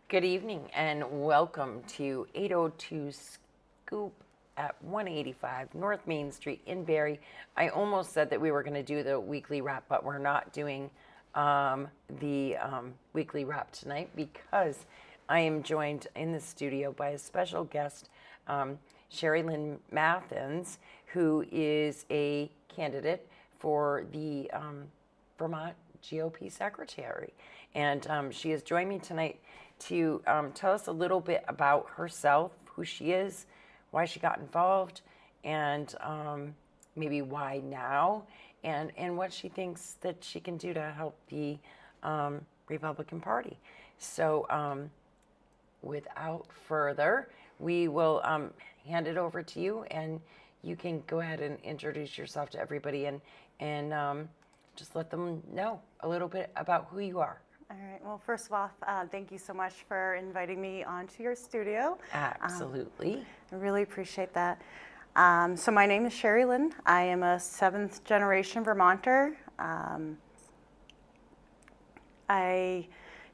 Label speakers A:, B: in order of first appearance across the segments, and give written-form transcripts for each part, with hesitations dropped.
A: Good evening and welcome to 802 Scoop at 185 North Main Street in Barrie. I almost said that we were going to do the weekly wrap, but we're not doing the weekly wrap tonight because I am joined in the studio by a special guest, Sherilyn Matthens, who is a candidate for the Vermont GOP Secretary. And she has joined me tonight to tell us a little bit about herself, who she is, why she got involved, and maybe why now, and what she thinks that she can do to help the Republican Party. So without further, we will hand it over to you, and you can go ahead and introduce yourself to everybody and just let them know a little bit about who you are.
B: All right. Well, first of all, thank you so much for inviting me onto your studio.
A: Absolutely.
B: I really appreciate that. So my name is Sherilyn. I am a 7th generation Vermonter. I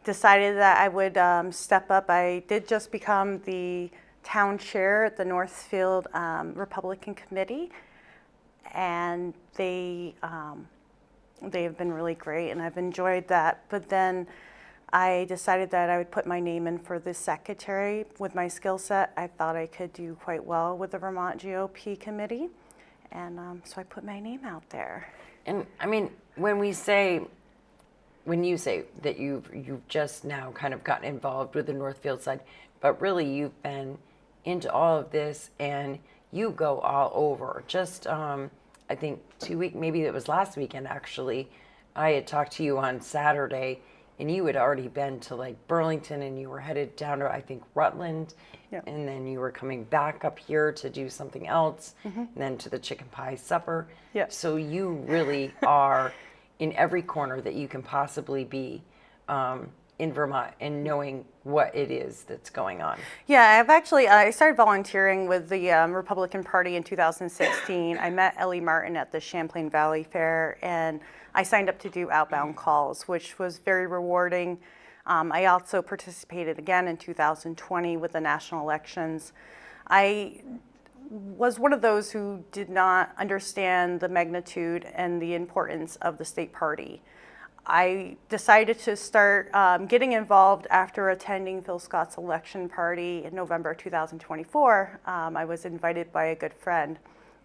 B: decided that I would step up. I did just become the town chair at the Northfield Republican Committee, and they have been really great, and I've enjoyed that. But then I decided that I would put my name in for the secretary. With my skill set, I thought I could do quite well with the Vermont GOP committee, and so I put my name out there.
A: And I mean, when you say that you've just now kind of gotten involved with the Northfield side, but really you've been into all of this and you go all over. Just I think 2 weeks, maybe it was last weekend actually, I had talked to you on Saturday and you had already been to like Burlington and you were headed down to, I think, Rutland.
B: Yep.
A: And then you were coming back up here to do something else, and then to the chicken pie supper.
B: Yep.
A: So you really are in every corner that you can possibly be in Vermont and knowing what it is that's going on.
B: Yeah, I started volunteering with the Republican Party in 2016. I met Ellie Martin at the Champlain Valley Fair, and I signed up to do outbound calls, which was very rewarding. I also participated again in 2020 with the national elections. I was one of those who did not understand the magnitude and the importance of the state party. I decided to start getting involved after attending Phil Scott's election party in November 2024. I was invited by a good friend.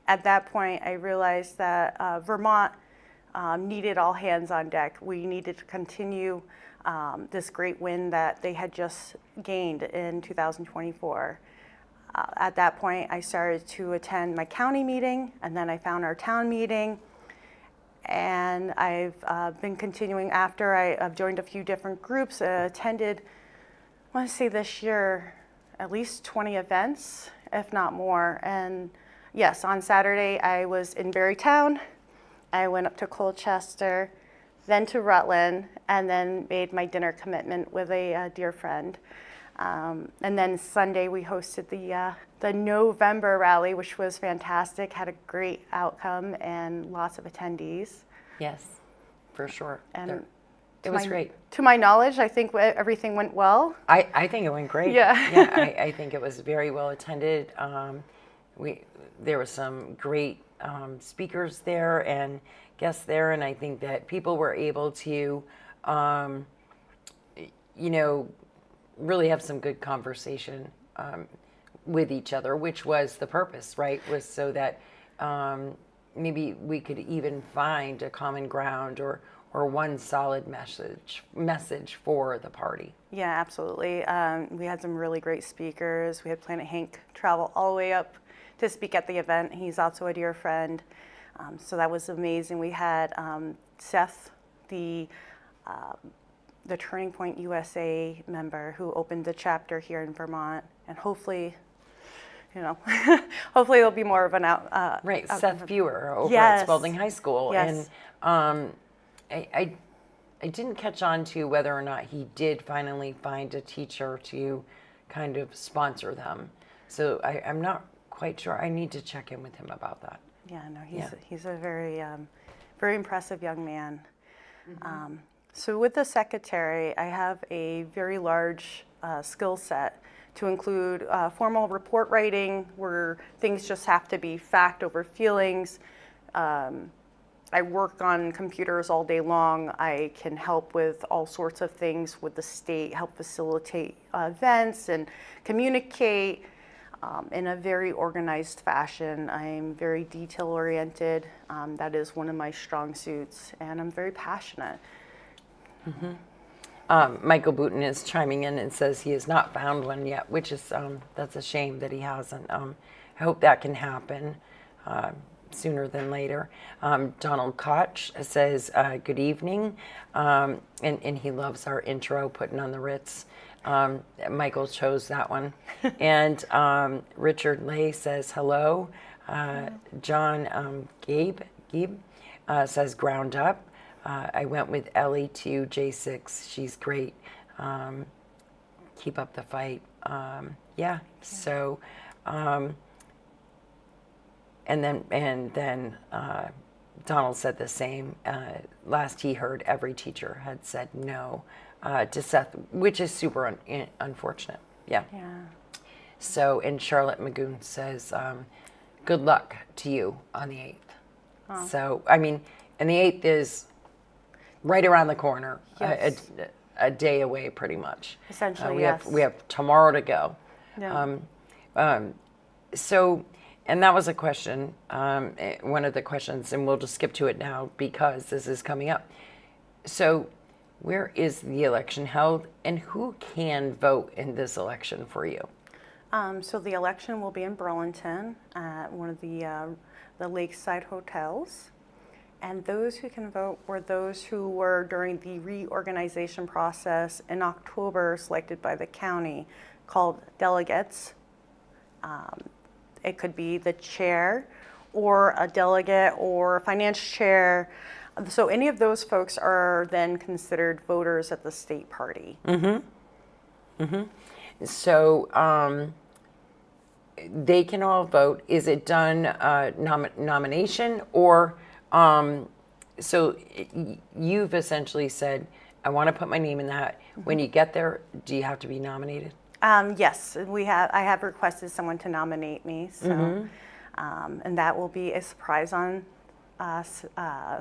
B: At that point, I realized that Vermont needed all hands on deck. We needed to continue this great win that they had just gained in 2024. At that point, I started to attend my county meeting, and then I found our town meeting. And I've been continuing after. I've joined a few different groups, attended, I want to say this year, at least 20 events, if not more. And yes, on Saturday, I was in Barrytown. I went up to Colchester, then to Rutland, and then made my dinner commitment with a dear friend. And then Sunday, we hosted the November rally, which was fantastic, had a great outcome and lots of attendees.
A: Yes, for sure.
B: And
A: it was great.
B: To my knowledge, I think everything went well.
A: I think it went great.
B: Yeah.
A: Yeah, I think it was very well attended. There were some great speakers there and guests there, and I think that people were able to, really have some good conversation with each other, which was the purpose, right? Was so that maybe we could even find a common ground or one solid message for the party.
B: Yeah, absolutely. We had some really great speakers. We had Planet Hank travel all the way up to speak at the event. He's also a dear friend. So that was amazing. We had Seth, the Turning Point USA member who opened the chapter here in Vermont, and hopefully, hopefully there'll be more of an
A: right, Seth Fewer over
B: yes.
A: at Spalding High School.
B: Yes.
A: And I didn't catch on to whether or not he did finally find a teacher to kind of sponsor them. So I'm not quite sure. I need to check in with him about that.
B: Yeah, no, he's a very, very impressive young man. Mm-hmm. So with the secretary, I have a very large skill set to include formal report writing, where things just have to be fact over feelings. I work on computers all day long. I can help with all sorts of things with the state, help facilitate events and communicate in a very organized fashion. I'm very detail oriented. That is one of my strong suits, and I'm very passionate.
A: Michael Booten is chiming in and says he has not found one yet, which is, that's a shame that he hasn't. I hope that can happen sooner than later. Donald Koch says, good evening, and he loves our intro, putting on the Ritz. Michael chose that one. And Richard Lay says, hello. John Gabe says, ground up. I went with Ellie to J6. She's great. Keep up the fight. Yeah. So, and then Donald said the same. Last he heard, every teacher had said no to Seth, which is super unfortunate. Yeah.
B: Yeah.
A: So, and Charlotte Magoon says, good luck to you on the 8th. Oh. So, I mean, and the 8th is right around the corner,
B: yes.
A: a day away, pretty much.
B: Essentially,
A: yes. We have tomorrow to go.
B: Yeah.
A: So, and that was a question, one of the questions, and we'll just skip to it now because this is coming up. So, where is the election held, and who can vote in this election for you?
B: So the election will be in Burlington at one of the lakeside hotels. And those who can vote were those who were during the reorganization process in October selected by the county, called delegates. It could be the chair or a delegate or a finance chair. So any of those folks are then considered voters at the state party.
A: Mm-hmm. Mm-hmm. So they can all vote. Is it done nomination or... So you've essentially said, I want to put my name in that. Mm-hmm. When you get there, do you have to be nominated?
B: Yes, I have requested someone to nominate me. So, mm-hmm. And that will be a surprise on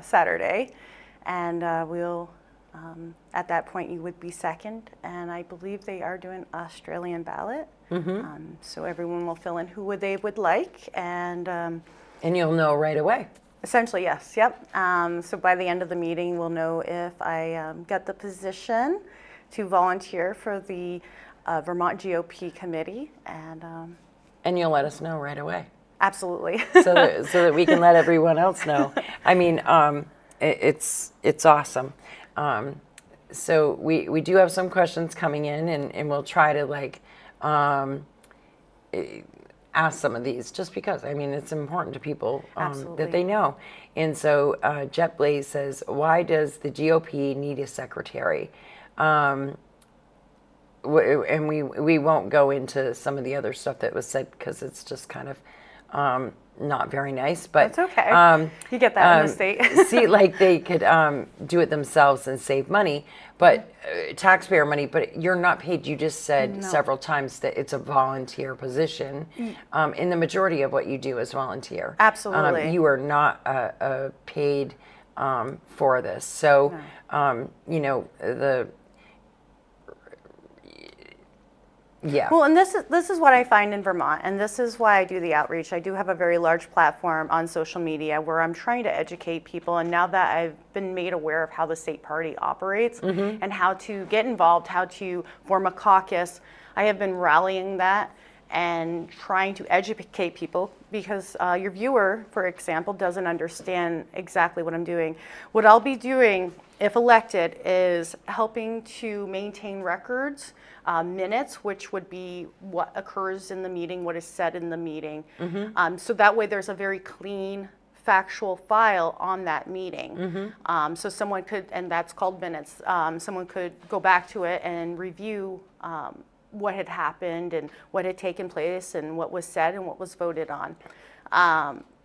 B: Saturday. And we'll, at that point, you would be second. And I believe they are doing Australian ballot. Mm-hmm. So everyone will fill in who they would like. And
A: you'll know right away.
B: Essentially, yes. Yep. So by the end of the meeting, we'll know if I get the position to volunteer for the Vermont GOP committee,
A: and you'll let us know right away.
B: Absolutely.
A: so that we can let everyone else know. I mean, it's awesome. So we do have some questions coming in, and we'll try to ask some of these just because, I mean, it's important to people that they know. And so Jet Blaze says, why does the GOP need a secretary? And we won't go into some of the other stuff that was said because it's just kind of not very nice. But
B: that's okay. You get that in the state.
A: See, like they could do it themselves and save money, but taxpayer money. But you're not paid. You just said several times that it's a volunteer position. In the majority of what you do is volunteer.
B: Absolutely.
A: You are not paid for this. So you know Yeah.
B: Well, and this is what I find in Vermont, and this is why I do the outreach. I do have a very large platform on social media where I'm trying to educate people, and now that I've been made aware of how the state party operates and how to get involved, how to form a caucus, I have been rallying that and trying to educate people because your viewer, for example, doesn't understand exactly what I'm doing. What I'll be doing, if elected, is helping to maintain records, minutes, which would be what occurs in the meeting, what is said in the meeting. So that way there's a very clean, factual file on that meeting. So someone could, and that's called minutes, someone could go back to it and review what had happened and what had taken place and what was said and what was voted on.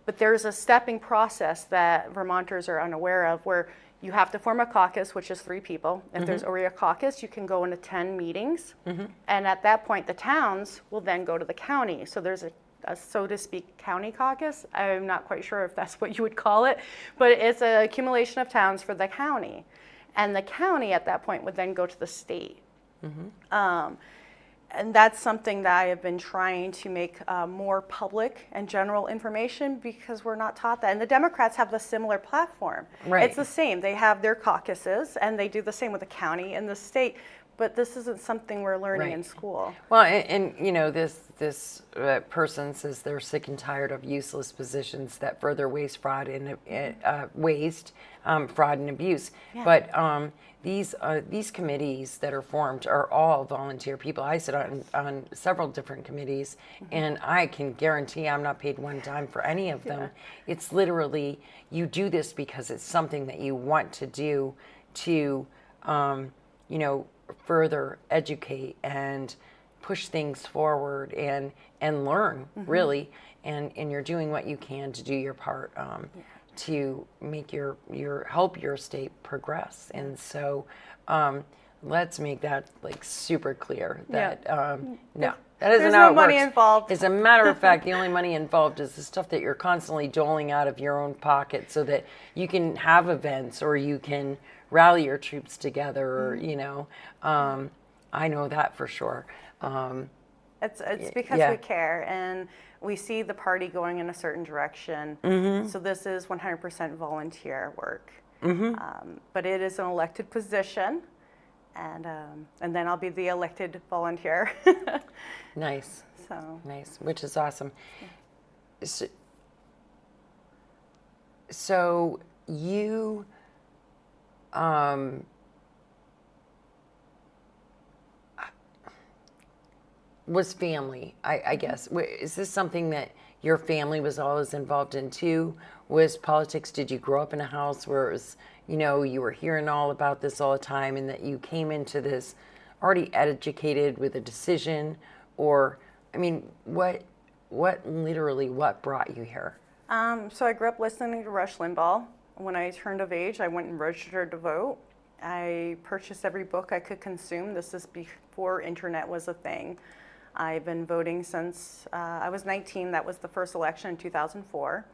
B: But there's a stepping process that Vermonters are unaware of where You have to form a caucus, which is 3 people. If there's already a caucus, you can go and attend meetings. And at that point, the towns will then go to the county. So there's a so to speak, county caucus. I'm not quite sure if that's what you would call it, but it's an accumulation of towns for the county. And the county at that point would then go to the state. And that's something that I have been trying to make more public and general information, because we're not taught that. And the Democrats have a similar platform.
A: Right.
B: It's the same. They have their caucuses, and they do the same with the county and the state. But this isn't something we're learning in school.
A: Well, and you know, this person says they're sick and tired of useless positions that further waste, fraud, and fraud and abuse.
B: Yeah.
A: But these committees that are formed are all volunteer people. I sit on several different committees, and I can guarantee I'm not paid one dime for any of them. It's literally, you do this because it's something that you want to do to, you know, further educate and push things forward and learn, really, and you're doing what you can to do your part to make your help your state progress. And so let's make that like super clear that no, that isn't
B: There's
A: how
B: no
A: it
B: money
A: works.
B: involved.
A: As a matter of fact, the only money involved is the stuff that you're constantly doling out of your own pocket so that you can have events or you can rally your troops together, or you know, I know that for sure.
B: It's because we care, and we see the party going in a certain direction. So this is 100% volunteer work, but it is an elected position, and then I'll be the elected volunteer.
A: Nice.
B: So
A: Nice, which is awesome. So you was family, I guess. Is this something that your family was always involved in too? Was politics, did you grow up in a house where it was, you know, you were hearing all about this all the time, and that you came into this already educated with a decision? Or, I mean, what brought you here?
B: So I grew up listening to Rush Limbaugh. When I turned of age, I went and registered to vote. I purchased every book I could consume. This is before internet was a thing. I've been voting since I was 19. That was the first election in 2004.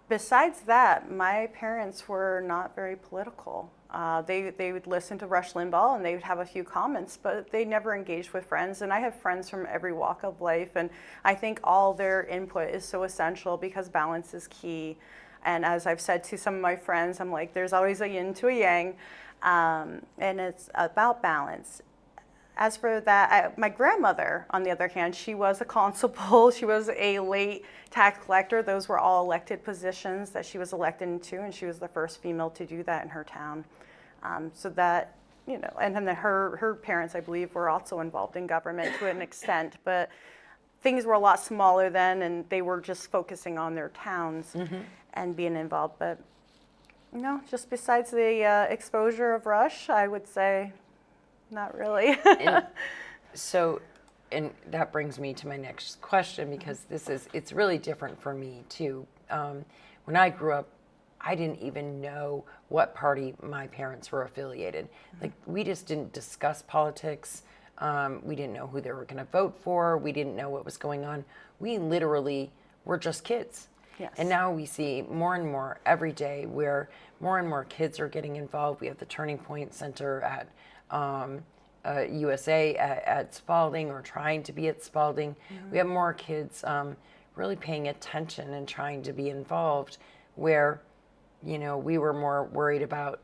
B: Besides that, my parents were not very political. They would listen to Rush Limbaugh and they would have a few comments, but they never engaged with friends. And I have friends from every walk of life, and I think all their input is so essential because balance is key. And as I've said to some of my friends, I'm like, there's always a yin to a yang, and it's about balance. As for that, my grandmother, on the other hand, she was a constable. She was a late tax collector. Those were all elected positions that she was elected into, and she was the first female to do that in her town. So that, you know, and then her parents, I believe, were also involved in government to an extent, but things were a lot smaller then, and they were just focusing on their towns and being involved. But, you know, just besides the exposure of Rush, I would say not really.
A: And that brings me to my next question, because it's really different for me too. When I grew up, I didn't even know what party my parents were affiliated. Like, we just didn't discuss politics. We didn't know who they were going to vote for. We didn't know what was going on. We literally were just kids.
B: Yes.
A: And now we see more and more every day where more and more kids are getting involved. We have the Turning Point Center at USA at Spalding, or trying to be at Spalding. We have more kids really paying attention and trying to be involved, where, you know, we were more worried about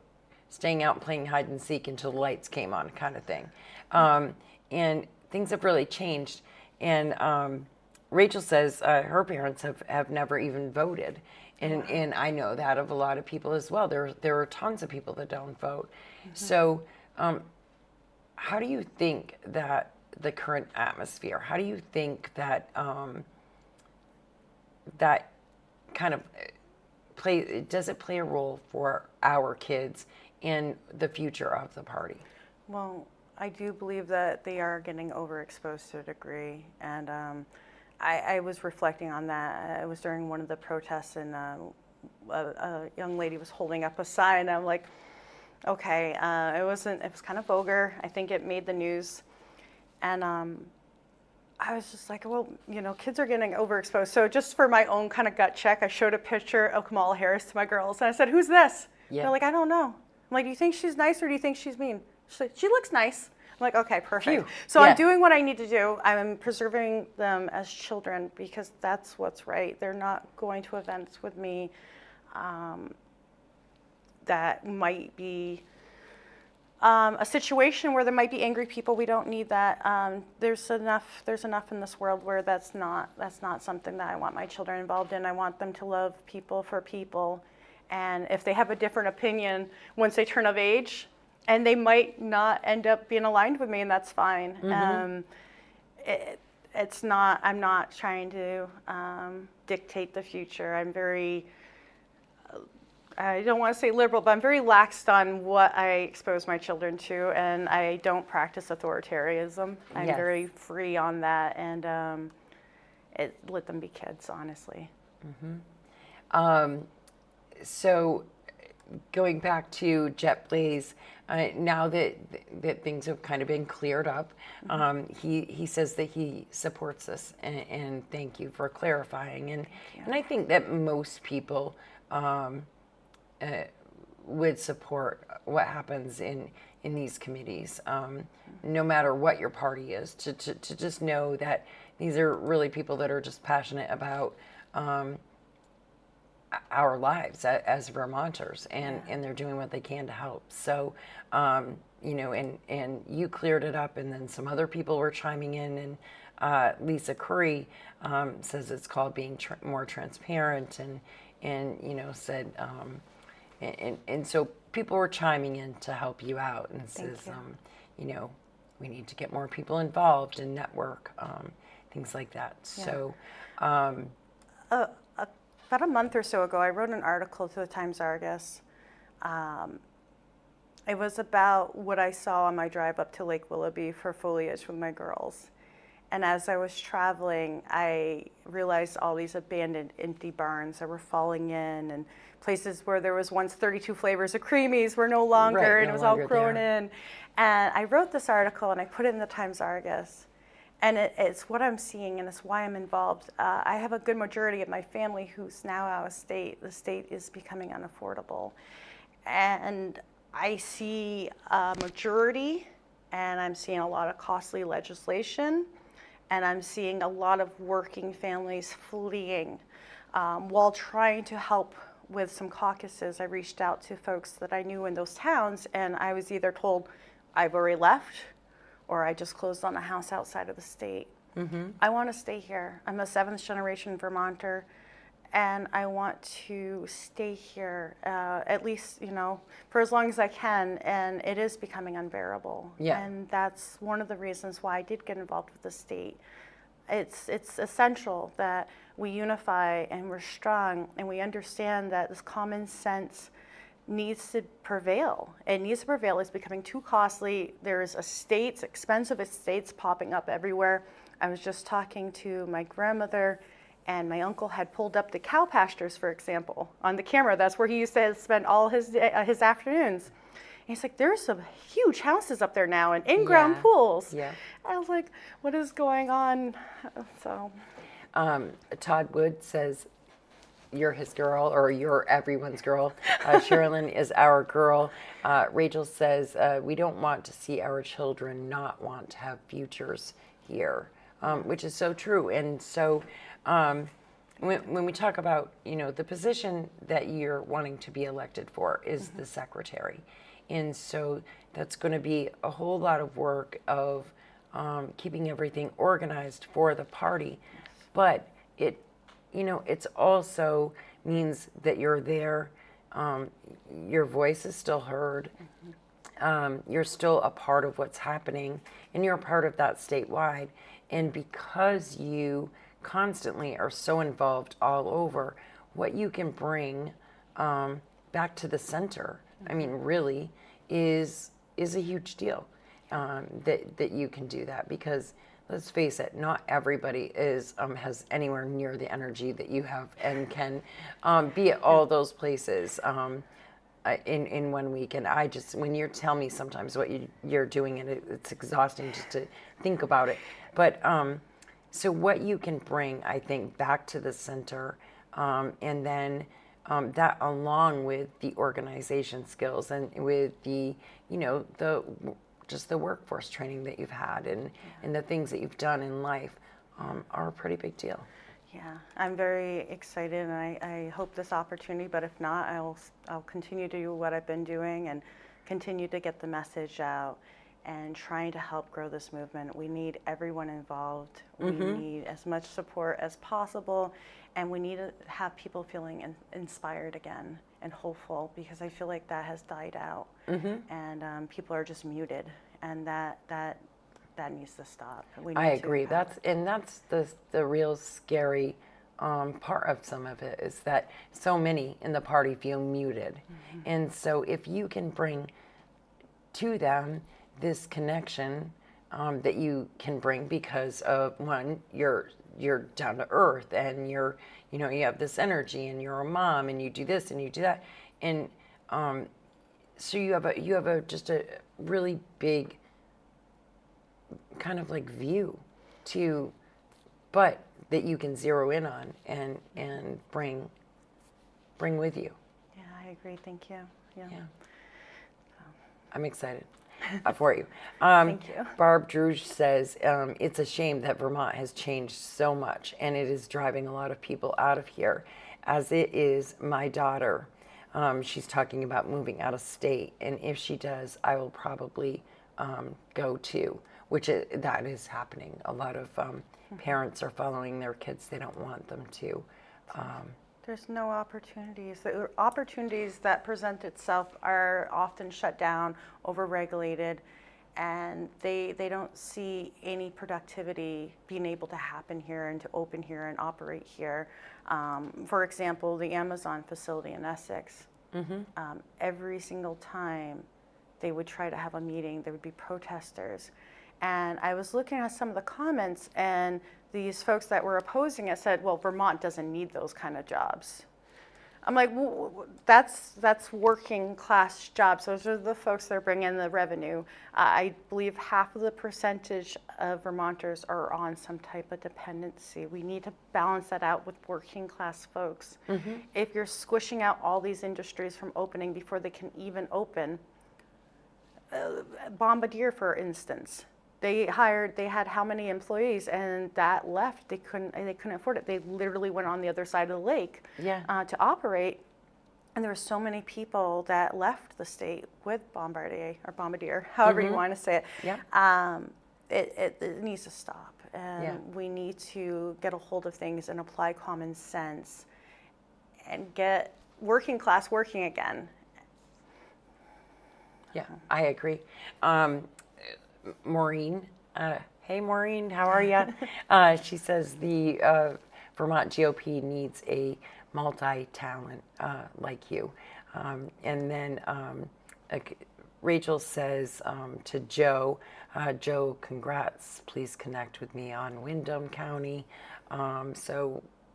A: staying out and playing hide and seek until the lights came on, kind of thing. And things have really changed. And Rachel says her parents have never even voted. And I know that of a lot of people as well. There are tons of people that don't vote. So how do you think that the current atmosphere, how do you think that that kind of does it play a role for our kids in the future of the party?
B: Well, I do believe that they are getting overexposed to a degree, and I was reflecting on that. It was during one of the protests in a young lady was holding up a sign. I'm like, okay, it was kind of vulgar. I think it made the news. And I was just like, well, kids are getting overexposed. So just for my own kind of gut check, I showed a picture of Kamala Harris to my girls. And I said, who's this?
A: Yeah.
B: They're like, I don't know. I'm like, do you think she's nice or do you think she's mean? She's like, she looks nice. I'm like, okay, perfect.
A: Phew.
B: So
A: Yeah.
B: I'm doing what I need to do. I'm preserving them as children because that's what's right. They're not going to events with me that might be a situation where there might be angry people. We don't need that. There's enough in this world where that's not something that I want my children involved in. I want them to love people for people. And if they have a different opinion once they turn of age, and they might not end up being aligned with me, and that's fine. It's not. I'm not trying to dictate the future. I'm very. I don't want to say liberal, but I'm very laxed on what I expose my children to, and I don't practice authoritarianism. I'm
A: Yes.
B: very free on that, and let them be kids, honestly.
A: So going back to Jet Blaze, now that things have kind of been cleared up, he says that he supports this, and thank you for clarifying. And I think that most people would support what happens in these committees, no matter what your party is, to just know that these are really people that are just passionate about our lives as Vermonters, and they're doing what they can to help. So, and you cleared it up, and then some other people were chiming in, and Lisa Curry says it's called being more transparent, and said, and so people were chiming in to help you out, and says, we need to get more people involved and network, things like that. Yeah. So.
B: About a month or so ago, I wrote an article to the Times-Argus. It was about what I saw on my drive up to Lake Willoughby for foliage with my girls. And as I was traveling, I realized all these abandoned empty barns that were falling in, and places where there was once 32 flavors of creamies were no longer,
A: right,
B: and it was all grown in. And I wrote this article and I put it in the Times-Argus. And it's what I'm seeing, and it's why I'm involved. I have a good majority of my family who's now out of state. The state is becoming unaffordable. And I see a majority, and I'm seeing a lot of costly legislation, and I'm seeing a lot of working families fleeing. While trying to help with some caucuses, I reached out to folks that I knew in those towns, and I was either told, I've already left, or I just closed on a house outside of the state. I want to stay here. I'm a 7th generation Vermonter, and I want to stay here at least, for as long as I can, and it is becoming unbearable.
A: Yeah.
B: And that's one of the reasons why I did get involved with the state. It's essential that we unify and we're strong, and we understand that this common sense needs to prevail. It needs to prevail. It's becoming too costly. There's expensive estates popping up everywhere. I was just talking to my grandmother, and my uncle had pulled up the cow pastures, for example, on the camera. That's where he used to spend all his afternoons. And he's like, there's some huge houses up there now and in-ground pools.
A: Yeah.
B: I was like, what is going on? So,
A: Todd Wood says, you're his girl, or you're everyone's girl. Sherilyn is our girl. Rachel says, we don't want to see our children not want to have futures here, which is so true. And so when we talk about, the position that you're wanting to be elected for is the secretary. And so that's going to be a whole lot of work of keeping everything organized for the party. But it's also means that you're there, your voice is still heard, you're still a part of what's happening, and you're a part of that statewide. And because you constantly are so involved all over, what you can bring back to the center, really, is a huge deal, that you can do that, because let's face it, not everybody is has anywhere near the energy that you have and can be at all those places in 1 week. And I just, when you tell me sometimes what you're doing, and it's exhausting just to think about it. But so what you can bring, I think, back to the center, and then that along with the organization skills and with the, just the workforce training that you've had and the things that you've done in life are a pretty big deal.
B: Yeah, I'm very excited, and I hope this opportunity, but if not, I'll continue to do what I've been doing and continue to get the message out and trying to help grow this movement. We need everyone involved. We need as much support as possible, and we need to have people feeling inspired again and hopeful, because I feel like that has died out, and people are just muted, and that needs to stop.
A: I agree. That's the real scary part of some of it, is that so many in the party feel muted, and so if you can bring to them this connection that you can bring because of, one, you're down to earth, and you have this energy, and you're a mom, and you do this and you do that, and so you have just a really big kind of like view to, but that you can zero in on and bring with you.
B: Yeah, I agree. Thank you. Yeah.
A: I'm excited for you.
B: Thank you.
A: Barb Druge says, it's a shame that Vermont has changed so much, and it is driving a lot of people out of here, as it is my daughter. She's talking about moving out of state, and if she does, I will probably go too, that is happening. A lot of parents are following their kids. They don't want them to.
B: There's no opportunities. The opportunities that present itself are often shut down, overregulated, and they don't see any productivity being able to happen here and to open here and operate here. For example, the Amazon facility in Essex, every single time they would try to have a meeting, there would be protesters. And I was looking at some of the comments, and these folks that were opposing it said, well, Vermont doesn't need those kind of jobs. I'm like, that's working class jobs. Those are the folks that are bringing in the revenue. I believe half of the percentage of Vermonters are on some type of dependency. We need to balance that out with working class folks. If you're squishing out all these industries from opening before they can even open, Bombardier, for instance, they had how many employees, and that left. They couldn't afford it. They literally went on the other side of the lake to operate, and there were so many people that left the state with Bombardier, however you want to say it. It needs to stop, and we need to get a hold of things and apply common sense and get working class working again.
A: Yeah, I agree. Maureen, hey Maureen, how are you? She says the Vermont GOP needs a multi-talent like you. And then Rachel says to Joe, Joe, congrats, please connect with me on Windham County. And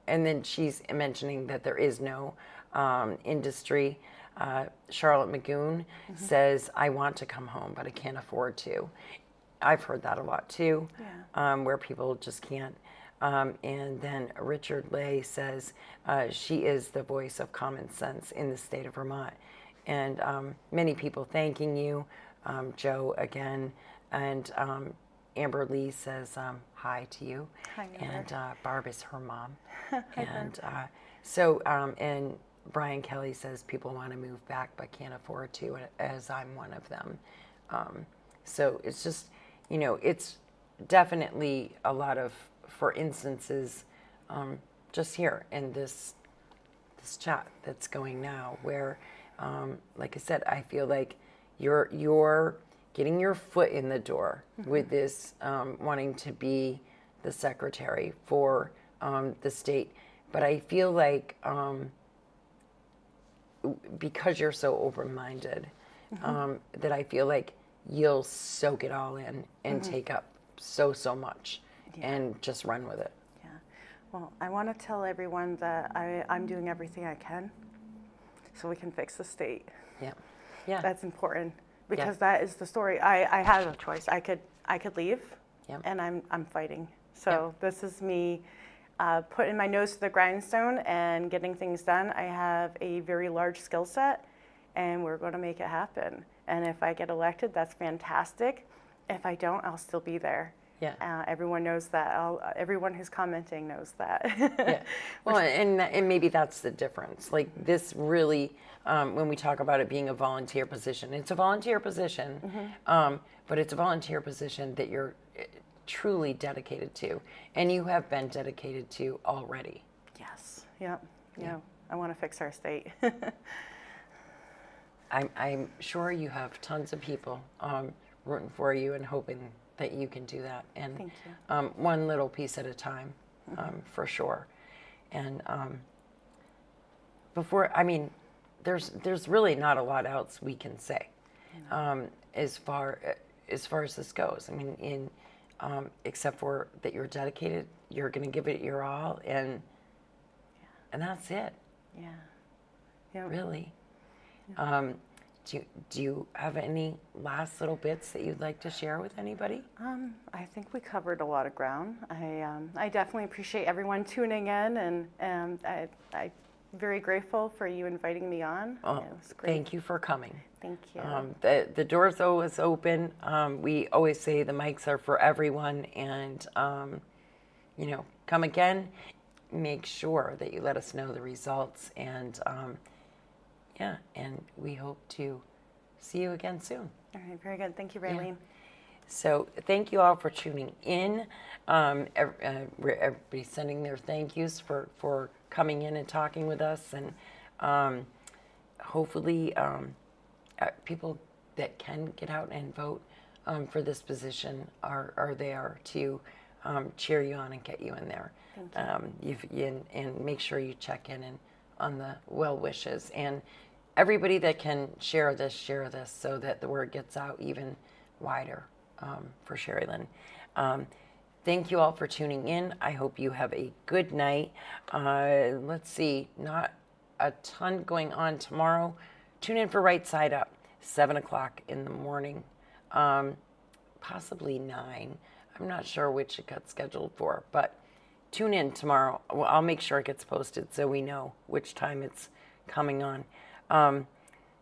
A: then she's mentioning that there is no industry. Charlotte Magoon says, I want to come home, but I can't afford to. I've heard that a lot too, where people just can't. And then Richard Lay says, she is the voice of common sense in the state of Vermont. And many people thanking you, Joe again. And Amber Lee says hi to you.
B: Hi, Amber.
A: And Barb is her mom. And
B: Barb.
A: And Brian Kelly says people want to move back but can't afford to, as I'm one of them. So it's just, it's definitely a lot of, for instances, just here in this chat that's going now, where, like I said, I feel like you're getting your foot in the door with this, wanting to be the secretary for the state. But I feel like because you're so open-minded, that I feel like you'll soak it all in and take up so much. and just run with it.
B: Yeah. Well, I want to tell everyone that I'm doing everything I can so we can fix the state.
A: Yeah. Yeah.
B: That's important because that is the story. I had a choice. I could leave,
A: Yeah.
B: and I'm fighting. So this is me putting my nose to the grindstone and getting things done. I have a very large skill set, and we're going to make it happen. And if I get elected, that's fantastic. If I don't, I'll still be there.
A: Yeah.
B: Everyone knows that. Everyone who's commenting knows that.
A: Yeah. Well, and maybe that's the difference. Like this really, when we talk about it being a volunteer position, it's a volunteer position, but it's a volunteer position that you're truly dedicated to, and you have been dedicated to already.
B: Yes. Yep. Yeah. I want to fix our state.
A: I'm sure you have tons of people rooting for you and hoping that you can do that. And
B: Thank you.
A: one little piece at a time, for sure. And there's really not a lot else we can say as far as this goes. I mean, except for that you're dedicated, you're going to give it your all, and that's it.
B: Yeah. Yeah.
A: Really. Do you have any last little bits that you'd like to share with anybody?
B: I think we covered a lot of ground. I definitely appreciate everyone tuning in, and I'm very grateful for you inviting me on.
A: Oh,
B: it was great.
A: thank you for coming.
B: Thank you.
A: The door's always open. We always say the mics are for everyone, and come again. Make sure that you let us know the results, and and we hope to see you again soon.
B: All right, very good. Thank you, Raylene.
A: So thank you all for tuning in. Everybody's sending their thank yous for coming in and talking with us, and hopefully people that can get out and vote for this position are there to cheer you on and get you in there. And make sure you check in on the well wishes, and everybody that can share this so that the word gets out even wider for Sherilyn. Thank you all for tuning in. I hope you have a good night. Let's see, not a ton going on tomorrow. Tune in for Right Side Up, 7 o'clock in the morning, possibly 9. I'm not sure which it got scheduled for, but tune in tomorrow. Well, I'll make sure it gets posted so we know which time it's coming on.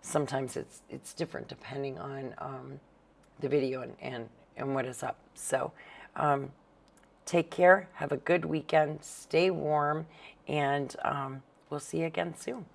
A: Sometimes it's different depending on the video and what is up. So take care. Have a good weekend. Stay warm, and we'll see you again soon.